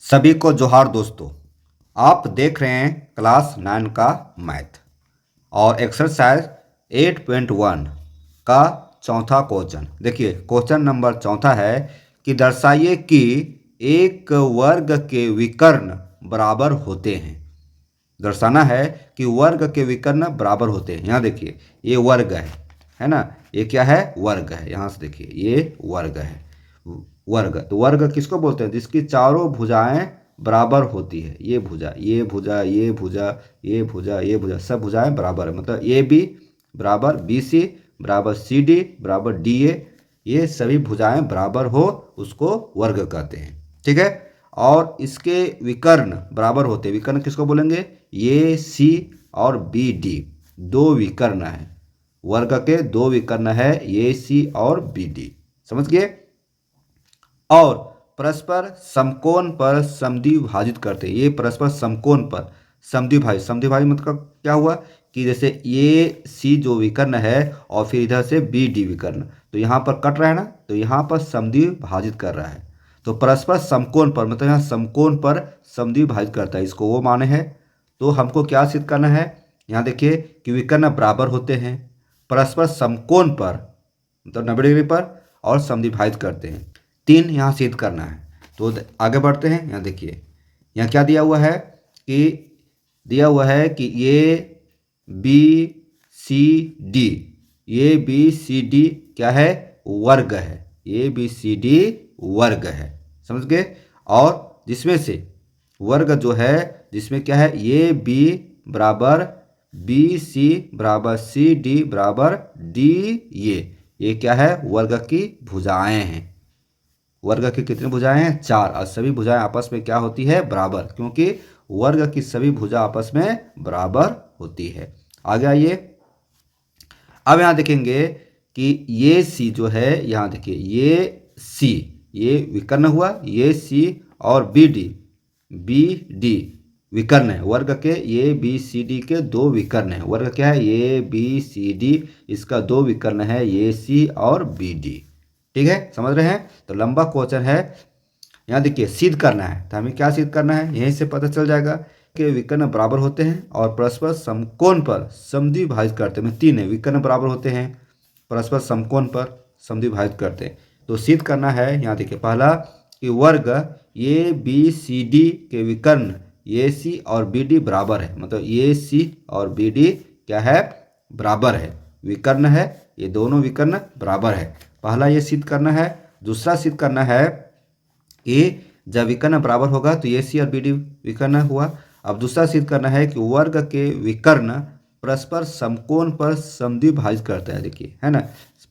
सभी को जोहार दोस्तों। आप देख रहे हैं क्लास 9 का मैथ और एक्सरसाइज 8.1 का चौथा क्वेश्चन। देखिए क्वेश्चन नंबर चौथा है कि दर्शाइए कि एक वर्ग के विकर्ण बराबर होते हैं। दर्शाना है कि वर्ग के विकर्ण बराबर होते हैं। यहाँ देखिए ये वर्ग है ना। ये क्या है? वर्ग है। यहाँ से देखिए ये वर्ग है। वर्ग तो वर्ग किसको बोलते हैं? जिसकी चारों भुजाएं बराबर होती है। ये भुजा, ये भुजा, ये भुजा, ये भुजा, ये भुजा, सब भुजाएं बराबर है। मतलब ए बी बराबर बी सी बराबर सी डी बराबर डी ए, ये सभी भुजाएं बराबर हो उसको वर्ग कहते हैं। ठीक है। और इसके विकर्ण बराबर होते हैं। विकर्ण किसको बोलेंगे? ए सी और बी डी दो विकर्ण है। वर्ग के दो विकर्ण है, ए सी और बी डी। समझ गए? और परस्पर समकोण पर समद्विभाजित करते हैं। ये परस्पर समकोण पर समद्विभाजित, समद्विभाजित मतलब क्या हुआ कि जैसे ये सी जो विकर्ण है और फिर इधर से बी डी विकर्ण, तो यहाँ पर कट रहा है ना, तो यहाँ पर समद्विभाजित कर रहा है। तो परस्पर समकोण पर मतलब यहाँ समकोण पर समद्विभाजित करता है, इसको वो माने हैं। तो हमको क्या सिद्ध करना है? यहाँ देखिए कि विकर्ण बराबर होते हैं, परस्पर समकोण पर मतलब 90 डिग्री पर और समद्विभाजित करते हैं। 3 यहाँ सिद्ध करना है। तो आगे बढ़ते हैं। यहाँ देखिए यहाँ क्या दिया हुआ है कि ये बी सी डी, ये बी सी डी क्या है? वर्ग है। ये बी सी डी वर्ग है। समझ गए? और जिसमें से वर्ग जो है जिसमें क्या है? ये बी बराबर बी सी बराबर सी डी बराबर डी, ये क्या है? वर्ग की भुजाएं हैं। वर्ग की कितनी भुजाएं हैं? 4। और सभी भुजाएं आपस में क्या होती है? बराबर, क्योंकि वर्ग की सभी भुजा आपस में बराबर होती है। आगे आइए। अब यहाँ देखेंगे कि ये सी जो है, यहाँ देखिए ये सी, ये विकर्ण हुआ, ये सी और बी डी विकर्ण है। वर्ग के ए बी सी डी के दो विकर्ण है। वर्ग क्या है? ए बी सी डी, इसका दो विकर्ण है, ए सी और बी डी। ठीक है, समझ रहे हैं? तो लंबा क्वेश्चन है। यहाँ देखिए सिद्ध करना है, तो हमें क्या सिद्ध करना है? यहीं से पता चल जाएगा कि विकर्ण बराबर होते हैं और परस्पर समकोण पर समद्विभाजित करते हैं। 3 है, विकर्ण बराबर होते हैं, परस्पर समकोण पर समद्विभाजित करते हैं। तो सिद्ध करना है। यहाँ देखिए पहला कि वर्ग ए बी सी डी के विकर्ण ए सी और बी डी बराबर है। मतलब ए सी और बी डी क्या है? बराबर है, विकर्ण है। ये दोनों विकर्ण बराबर है। पहला ये सिद्ध करना है। दूसरा सिद्ध करना है कि जब विकर्ण बराबर होगा तो ए सी और बी डी विकर्ण हुआ। अब दूसरा सिद्ध करना है कि वर्ग के विकर्ण परस्पर समकोण पर समद्विभाजित करता है। देखिए है ना,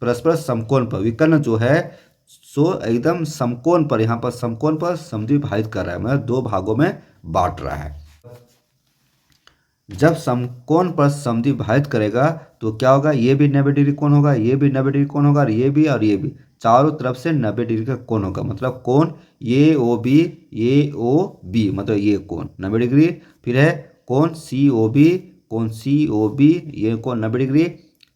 परस्पर समकोण पर विकर्ण जो है सो एकदम समकोण पर, यहाँ पर समकोण पर समद्विभाजित कर रहा है, मतलब दो भागों में बांट रहा है। जब समकोण पर समद्विभाजित करेगा तो क्या होगा? ये भी 90 डिग्री कोण होगा, ये भी 90 डिग्री कोण होगा, और ये भी चारों तरफ से 90 डिग्री का कोण होगा। मतलब कोण ये ओ बी मतलब ये कोण 90 डिग्री। फिर है कोण सी ओ बी, ये कोण 90 डिग्री।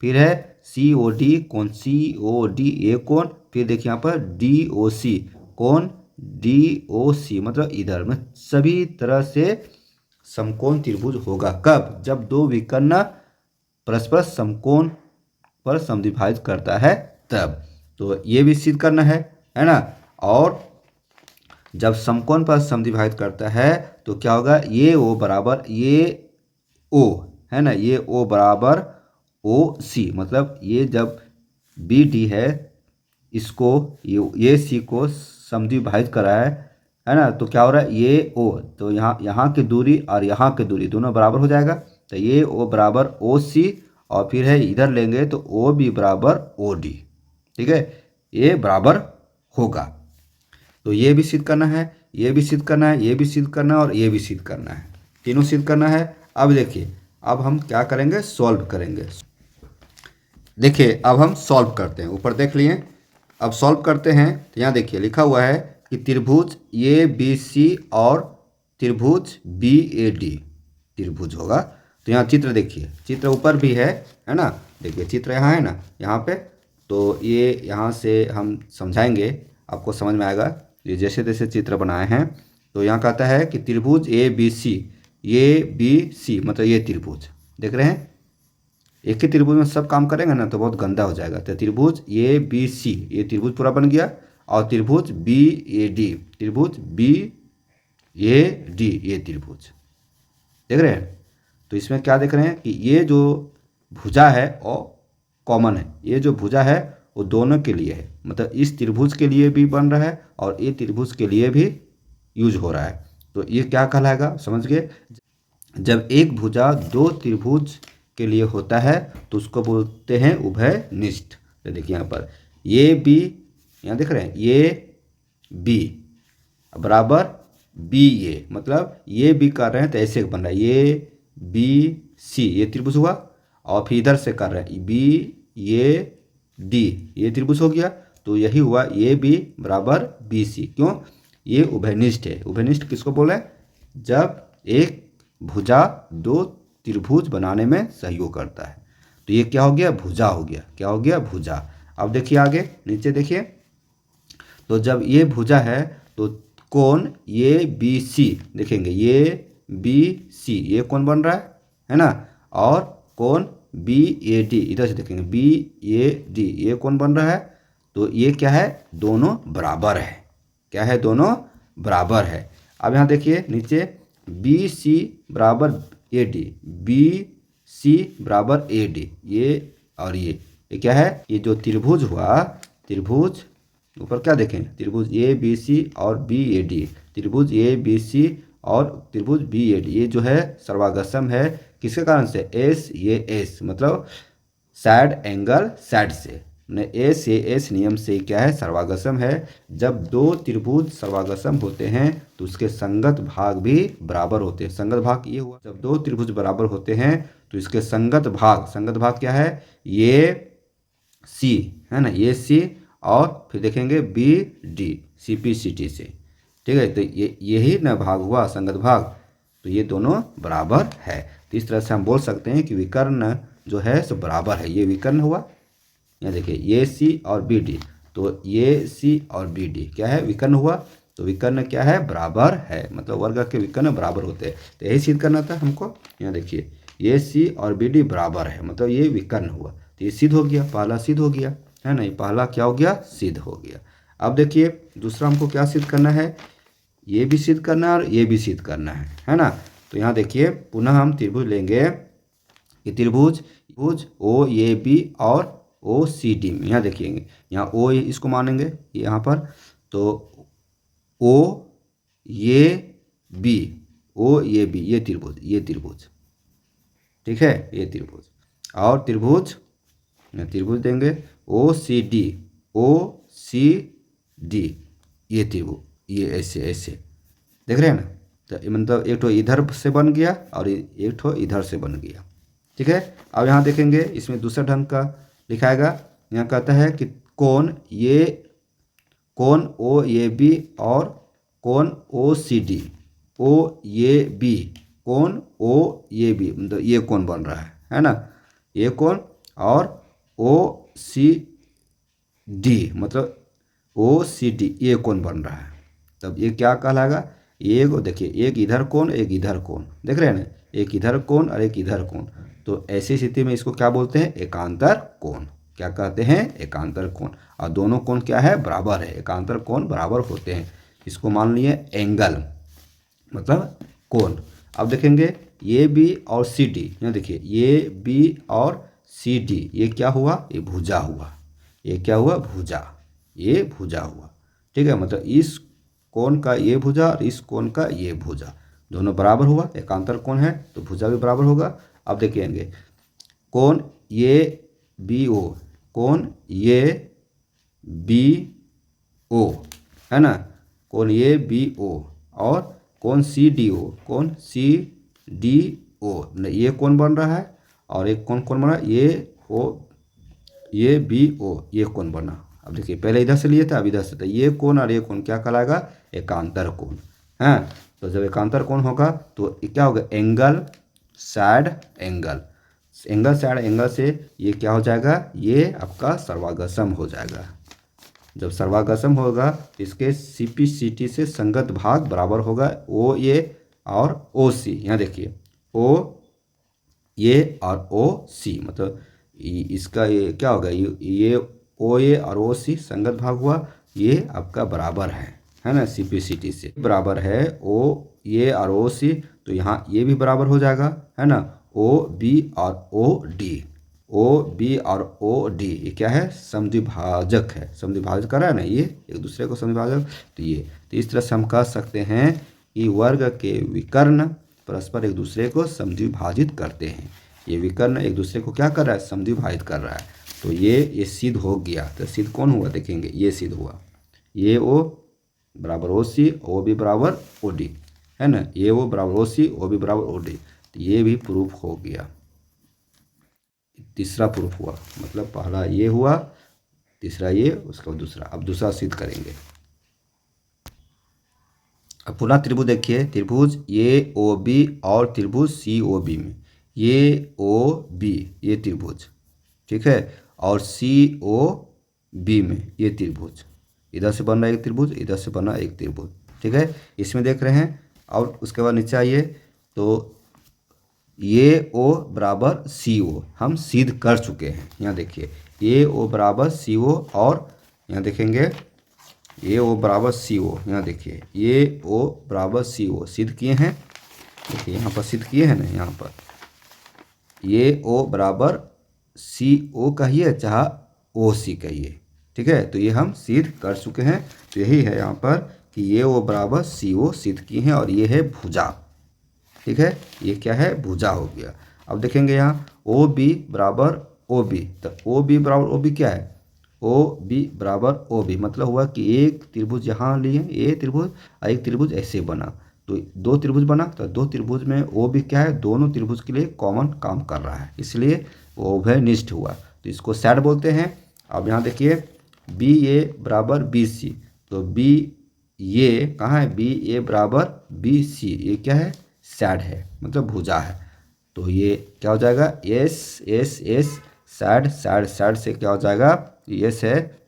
फिर है सी ओ डी, कोण सी ओ डी ये कोण। फिर देखिए यहाँ पर डी ओ सी, कोण डी ओ सी मतलब इधर में सभी तरह से समकोण त्रिभुज होगा। कब? जब दो विकर्ण परस्पर समकोण पर समद्विभाजित करता है तब। तो ये भी सिद्ध करना है ना। और जब समकोण पर समद्विभाजित करता है तो क्या होगा? ये ओ बराबर ये ओ है ना, ये ओ बराबर ओ सी। मतलब ये जब बी डी है इसको ये सी को समद्विभाजित कर रहा है ना, तो क्या हो रहा है? ये ओ, तो यहाँ की दूरी और यहाँ की दूरी दोनों बराबर हो जाएगा। तो ये ओ बराबर ओ सी, और फिर है इधर लेंगे तो ओ बी बराबर ओ डी। ठीक है, ये बराबर होगा। तो ये भी सिद्ध करना है, ये भी सिद्ध करना है, ये भी सिद्ध करना है और ये भी सिद्ध करना है। तीनों सिद्ध करना है। अब देखिए अब हम क्या करेंगे? सॉल्व करेंगे। देखिए अब हम सॉल्व करते हैं। ऊपर देख लिए, अब सॉल्व करते हैं। तो यहाँ देखिए लिखा हुआ है कि त्रिभुज ए बी सी और त्रिभुज बी ए डी त्रिभुज होगा। तो यहाँ चित्र देखिए, चित्र ऊपर भी है ना। देखिए चित्र यहाँ है ना, यहाँ पे। तो ये यहाँ से हम समझाएंगे, आपको समझ में आएगा। ये जैसे जैसे चित्र बनाए हैं तो यहाँ कहता है कि त्रिभुज ABC मतलब ये त्रिभुज देख रहे हैं, एक ही त्रिभुज में सब काम करेंगे ना तो बहुत गंदा हो जाएगा। तो त्रिभुज ABC ये त्रिभुज पूरा बन गया, और त्रिभुज BAD ये त्रिभुज देख रहे हैं। तो इसमें क्या देख रहे हैं कि ये जो भुजा है और कॉमन है, ये जो भुजा है वो दोनों के लिए है, मतलब इस त्रिभुज के लिए भी बन रहा है और ये त्रिभुज के लिए भी यूज हो रहा है। तो ये क्या कहलाएगा, समझ गए। जब एक भुजा दो त्रिभुज के लिए होता है तो उसको बोलते हैं उभयनिष्ठ। तो देखिए यहाँ पर ये बी, यहाँ देख रहे हैं ये बी बराबर बी ए, मतलब ये बी कर रहे हैं तो ऐसे बन रहा है ये BC ये त्रिभुज हुआ, और फिर इधर से कर रहे हैं BAD ये त्रिभुज हो गया। तो यही हुआ AB बराबर BC। क्यों, ये उभयनिष्ठ है। उभयनिष्ठ किसको बोले, जब एक भुजा दो त्रिभुज बनाने में सहयोग करता है। तो ये क्या हो गया, भुजा हो गया। क्या हो गया, भुजा। अब देखिए आगे नीचे देखिए, तो जब ये भुजा है तो कोण ये BC देखेंगे, ये BC ये कोण बन रहा है ना, और कोण BAD इधर से देखेंगे BAD ये कोण बन रहा है। तो ये क्या है, दोनों बराबर है। क्या है, दोनों बराबर है। अब यहाँ देखिए नीचे BC बराबर AD, BC बराबर AD, ये और ये क्या है, ये जो त्रिभुज हुआ, त्रिभुज ऊपर क्या देखें, त्रिभुज ABC और BAD, त्रिभुज ABC और त्रिभुज BAD ये जो है सर्वागसम है। किसके कारण से, S मतलब साइड एंगल साइड से, SAS नियम से क्या है, सर्वागसम है। जब दो त्रिभुज सर्वागसम होते हैं तो उसके संगत भाग भी बराबर होते हैं। संगत भाग ये हुआ, जब दो त्रिभुज बराबर होते हैं तो इसके संगत भाग क्या है, ये C है ना, ये C, और फिर देखेंगे BD CPCT से, ठीक है। तो यही ना भाग हुआ संगत भाग, तो ये दोनों बराबर है। तो इस तरह से हम बोल सकते हैं कि विकर्ण जो है सो बराबर है। ये विकर्ण हुआ, यहाँ देखिए ये C और BD, तो ये C और BD क्या है, विकर्ण हुआ। तो विकर्ण क्या है, बराबर है, मतलब वर्ग के विकर्ण बराबर होते हैं। तो यही सिद्ध करना था हमको। यहाँ देखिए ये C और BD बराबर है, मतलब ये विकर्ण हुआ। तो ये सिद्ध हो गया, पहला सिद्ध हो गया है ना, पहला क्या हो गया, सिद्ध हो गया। अब देखिए दूसरा हमको क्या सिद्ध करना है, ये भी सिद्ध करना है और ये भी सिद्ध करना है ना। तो यहाँ देखिए पुनः हम त्रिभुज लेंगे कि त्रिभुज OAB और OCD में, यहाँ देखिएंगे यहाँ O इसको मानेंगे यहाँ पर, तो OAB ये त्रिभुज ठीक है, ये त्रिभुज, और त्रिभुज देंगे OCD ये त्रिभुज, ये ऐसे देख रहे हैं ना। तो मतलब एक तो इधर से बन गया और एक तो इधर से बन गया, ठीक है। अब यहाँ देखेंगे इसमें दूसरा ढंग का लिखाएगा। यहाँ कहता है कि कोण OAB और कोण OCD, कोण OAB मतलब ये कोण बन रहा है ना, ये कोण, और OCD मतलब OCD ये कोण बन रहा है। तब ये क्या कहलाएगा, एक देखिए एक इधर कोण एक इधर कोण, देख रहे हैं ना, एक इधर कोण और एक इधर कोण। तो ऐसी स्थिति में इसको क्या बोलते हैं, एकांतर कोण। क्या कहते हैं, एकांतर कोण। और दोनों कोण क्या है, बराबर है। एकांतर कोण बराबर होते हैं, इसको मान लिए एंगल मतलब कोण। अब देखेंगे ये B और CD, यहाँ देखिए ये B और CD ये क्या हुआ, ये भुजा हुआ। ये क्या हुआ, भुजा, ये भुजा हुआ, ठीक है। मतलब इस कोण का ये भुजा और इस कोण का ये भुजा दोनों बराबर हुआ, एकांतर कोण है तो भुजा भी बराबर होगा। अब देखेंगे कोण ये BO, कोण ये BO है ना, कोण ये BO और कोण CDO, कोण CDO ये कोण बन रहा है, और एक कोण बन रहा है ये BO ये कोण बना। अब देखिए पहले इधर से लिए थे, अब इधर से, तो ये कोण और ये कोण क्या कहलाएगा, एकांतर कोण है। तो जब एकांतर कोण होगा तो क्या होगा, angle side angle side angle से ये क्या हो जाएगा, ये आपका सर्वागसम हो जाएगा। जब सर्वागसम होगा तो इसके CPCT से संगत भाग बराबर होगा OA और OC। यहाँ देखिए OA और OC मतलब इसका ये क्या होगा, ये OA और OC संगत भाग हुआ, ये आपका बराबर है ना, CPCT से बराबर है OA और OC, तो यहाँ ये भी बराबर हो जाएगा, है ना, OB और OD। OB और OD ये क्या है, समद्विभाजक है, समद्विभाजक कर रहा है ना ये एक दूसरे को समद्विभाजक। तो इस तरह से हम कह सकते हैं कि वर्ग के विकर्ण परस्पर एक दूसरे को समद्विभाजित करते हैं। ये विकर्ण एक दूसरे को क्या कर रहा है, समद्विभाजित कर रहा है। तो ये सिद्ध हो गया। तो सिद्ध कौन हुआ देखेंगे, ये सिद्ध हुआ, ये O बराबर OC, OB बराबर OD, है ना, ये O बराबर OC, OB बराबर OD। तो ये भी प्रूफ हो गया, तीसरा प्रूफ हुआ, मतलब पहला ये हुआ, तीसरा ये, उसका दूसरा। अब दूसरा सिद्ध करेंगे। अब पुनः त्रिभुज देखिए, त्रिभुज ये OB और त्रिभुज COB में, ये OB ये त्रिभुज, ठीक है, और COB में ये त्रिभुज, इधर से बन रहा है एक त्रिभुज, इधर से बना एक त्रिभुज, ठीक है, इसमें देख रहे हैं। और उसके बाद नीचे आइए, तो ये O बराबर CO हम सिद्ध कर चुके हैं। यहाँ देखिए ये O बराबर CO, और यहाँ देखेंगे ये O बराबर CO, यहाँ देखिए ये O बराबर CO सिद्ध किए हैं। देखिए यहाँ पर सिद्ध किए हैं ना, यहाँ पर ये O बराबर CO कहिए चाहे OC कहिए, ठीक है, तो ये हम सिद्ध कर चुके हैं। तो यही है यहाँ पर कि ये O बराबर CO सिद्ध किए हैं, और ये है भुजा, ठीक है, ये क्या है, भुजा हो गया। अब देखेंगे यहाँ OB बराबर OB, तो OB बराबर OB क्या है, OB बराबर OB मतलब हुआ कि एक त्रिभुज यहाँ लिए, ये त्रिभुज और एक त्रिभुज ऐसे बना, तो दो त्रिभुज बना। तो दो त्रिभुज में OB क्या है, दोनों त्रिभुज के लिए कॉमन काम कर रहा है, इसलिए वो उभयनिष्ठ हुआ, तो इसको सैड बोलते हैं। अब यहाँ देखिए BA बराबर BC, तो BA कहाँ है, BA बराबर BC, ये क्या है, सैड है, मतलब भुजा है। तो ये क्या हो जाएगा, S सैड, सैड से क्या हो जाएगा, S है,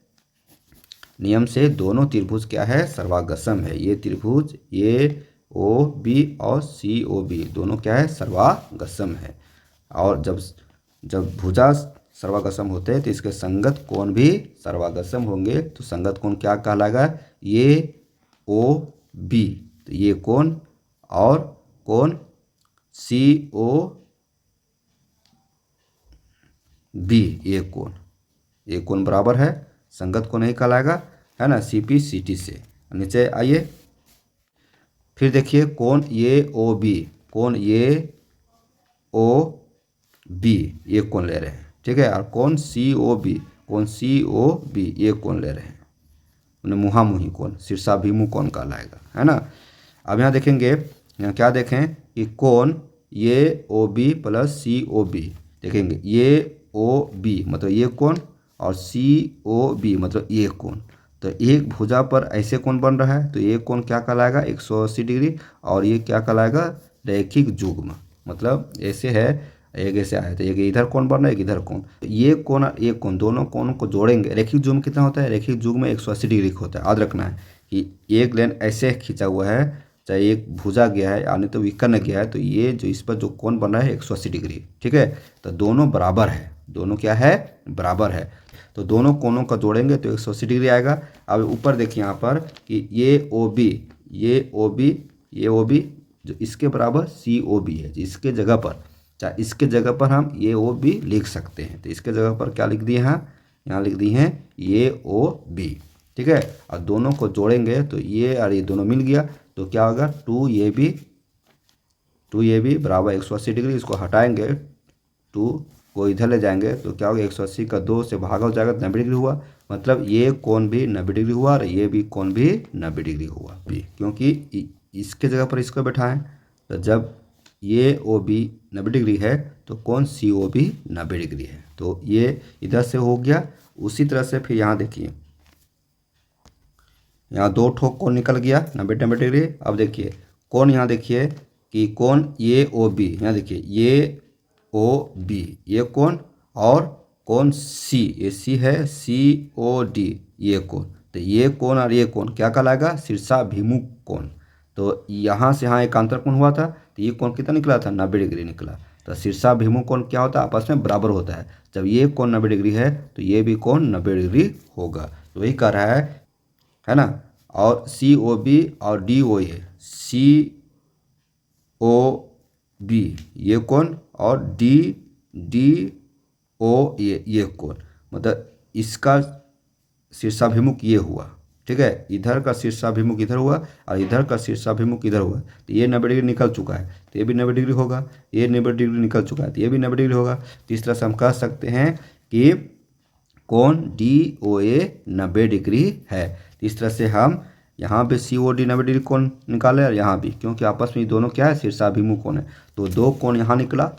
नियम से दोनों त्रिभुज क्या है, सर्वागसम है। ये त्रिभुज ये OB और COB दोनों क्या है, सर्वागसम है। और जब भुजा सर्वागसम होते हैं तो इसके संगत कोण भी सर्वागसम होंगे। तो संगत कोण क्या कहलाएगा, ये OB, तो ये कोण और कोण COB, ये कोण बराबर है, संगत कोण नहीं कहलाएगा, है ना, CPCT से। नीचे आइए, फिर देखिए कोण ये OB, कोण ये OB ये कोण ले रहे हैं, ठीक है, और कोण COB, कोण COB ये कोण ले रहे हैं, उन्हें मुहामुही कोण, शीर्षाभिमुख कोण कहलाएगा, है ना। अब यहाँ देखेंगे, यहाँ क्या देखें कि कोण ये OB प्लस COB, देखेंगे ये OB मतलब ये कोण और COB मतलब ये कोण, तो एक भुजा पर ऐसे कोण बन रहा है, तो ये कोण क्या कहलाएगा, 180 डिग्री, और ये क्या कहलाएगा, रैखिक युग्म, मतलब ऐसे है, एक ऐसे आया तो एक इधर कोण बन रहा है, एक इधर कोण, तो ये कोण और एक कोण दोनों कोणों को जोड़ेंगे। रैखिक युग्म कितना होता है, रैखिक युग्म 180 डिग्री का होता है। याद रखना है कि एक लाइन ऐसे खींचा हुआ है, चाहे एक भुजा गया है या नहीं तो विकर्ण गया है, तो ये जो इस पर जो कोण बन रहा है 180 डिग्री, ठीक है, तो दोनों बराबर है, दोनों क्या है, बराबर है, तो दोनों कोणों का जोड़ेंगे तो 180 डिग्री आएगा। अब ऊपर देखिए यहाँ पर कि ये OB जो इसके बराबर COB है, इसके जगह पर, चाहे इसके जगह पर हम ये OB लिख सकते हैं, तो इसके जगह पर क्या लिख दिए हैं, यहाँ लिख दिए हैं ये OB, ठीक है, और दोनों को जोड़ेंगे तो ये और ये दोनों मिल गया, तो क्या होगा 2AB बराबर 180 डिग्री, इसको हटाएंगे 2 को इधर ले जाएंगे तो क्या होगा, 180 का 2 से भागा हो जाएगा, 90 डिग्री हुआ, मतलब ये कोण भी 90 डिग्री हुआ और ये भी कोण भी 90 डिग्री हुआ, क्योंकि इसके जगह पर इसको बैठाएं, तो जब ये OB 90 डिग्री है तो कोण COB 90 डिग्री है, तो ये इधर से हो गया। उसी तरह से फिर यहाँ देखिए, यहाँ 2 ठोक कोण निकल गया 90 डिग्री। अब देखिए कोण, यहाँ देखिए कि कोण ये OB, यहाँ देखिए ये OB ये कोण, और कोण C, ये C है COD ये कोण, तो ये कोण और ये कोण क्या कहलाएगा, शीर्षाभिमुख कोण। तो यहाँ से यहाँ एक अंतरकोण हुआ था, तो ये कोण कितना निकला था, 90 डिग्री निकला। तो शीर्षाभिमुख कोण क्या होता है, आपस में बराबर होता है। जब ये कोण 90 डिग्री है तो ये भी कोण 90 डिग्री होगा। तो वही कह रहा है ना। और COB और DOA, COB ये कोण और DO ये कोण, मतलब इसका शीर्षाभिमुख ये हुआ, ठीक है। इधर का शीर्षाभिमुख इधर हुआ और इधर का शीर्षाभिमुख इधर हुआ, तो ये 90 डिग्री निकल चुका है, तो ये भी 90 डिग्री होगा। ये 90 डिग्री निकल चुका है तो ये भी 90 डिग्री होगा। तो इस तरह से हम कह सकते हैं कि कोण DOA 90 डिग्री है। तो इस तरह से हम यहाँ पे COD 90 डिग्री कोण निकाले और यहाँ भी, क्योंकि आपस में दोनों क्या है, शीर्षाभिमुख कोण है। तो दो कोण यहाँ निकला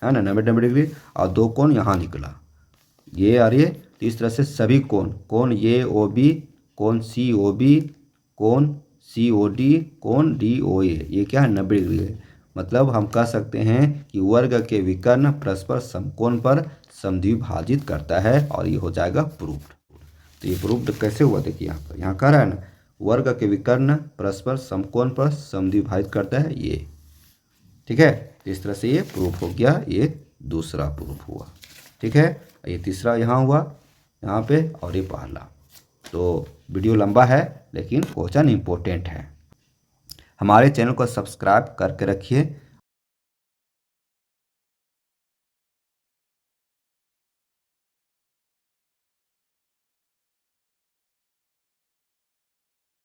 है ना 90 डिग्री, और दो कोण यहाँ निकला ये आ रही है। तो इस तरह से सभी कोण ये OB, कोण COB, कोण COD, कोण DOA ये क्या है 90 डिग्री है। मतलब हम कह सकते हैं कि वर्ग के विकर्ण परस्पर समकोण पर समद्विभाजित करता है, और ये हो जाएगा प्रूफ्ड। तो ये प्रूफ्ड कैसे हुआ, देखिए यहाँ कह रहा है ना, वर्ग के विकर्ण परस्पर समकोण पर समद्विभाजित करता है ये, ठीक है। तो इस तरह से ये प्रूफ हो गया, ये दूसरा प्रूफ हुआ, ठीक है। ये तीसरा यहाँ हुआ यहाँ पे, और ये पहला। तो वीडियो लंबा है लेकिन क्वेश्चन इम्पोर्टेंट है। हमारे चैनल को सब्सक्राइब करके रखिए